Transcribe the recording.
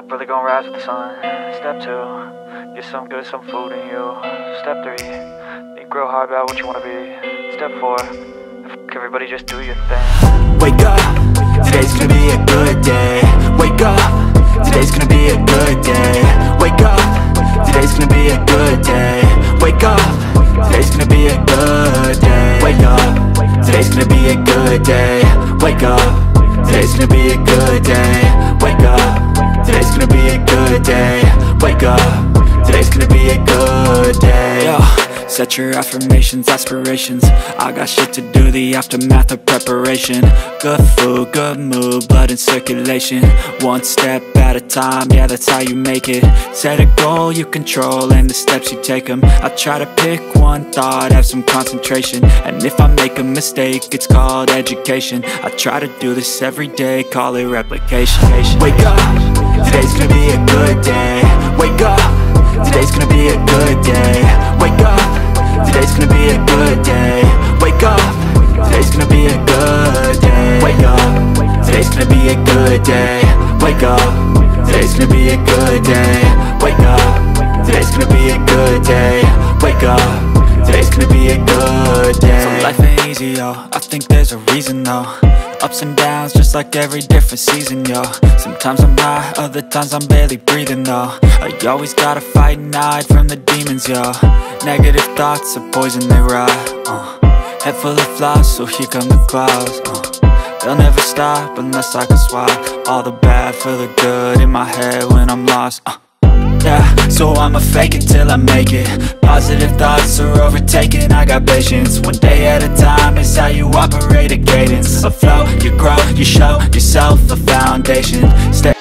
up, really gonna rise with the sun. Step 2, get some good, some food in you. Step 3, think real hard about what you wanna be. Step 4, fuck everybody, just do your thing. Wake up, today's gonna be a good day. Wake up, today's gonna be a good day. Wake up, today's gonna be a good day. Wake up, today's gonna be a good day. Wake up, today's gonna be a good day. Wake up, today's gonna be a good day. Wake up, today's gonna be a good day. Wake up, today's gonna be a good day. Yo, set your affirmations, aspirations. I got shit to do, the aftermath of preparation. Good food, good mood, blood in circulation. One step at a time, yeah, that's how you make it. Set a goal you control and the steps you take them. I try to pick one thought, have some concentration. And if I make a mistake, it's called education. I try to do this every day, call it replication. Wake up, today's gonna be a good day. Wake up, today's gonna be a good day. Wake up, today's gonna be a good day. Wake up, today's gonna be a good day. Wake up, today's gonna be a good day. Wake up, today's gonna be a good day. Wake up, today's gonna be a good day. Wake up, today's gonna be a good day. So life ain't easy, yo, I think there's a reason though. Ups and downs, just like every different season, yo. Sometimes I'm high, other times I'm barely breathing, though. I always gotta fight and hide from the demons, yo. Negative thoughts are poison, they rot. Head full of flies, so here come the clouds. They'll never stop unless I can swap all the bad for the good in my head when I'm lost. Yeah, so I'ma fake it till I make it. Positive thoughts are overtaken, I got patience. One day at a time is how you operate a cadence. A flow, you grow, you show yourself a foundation. Stay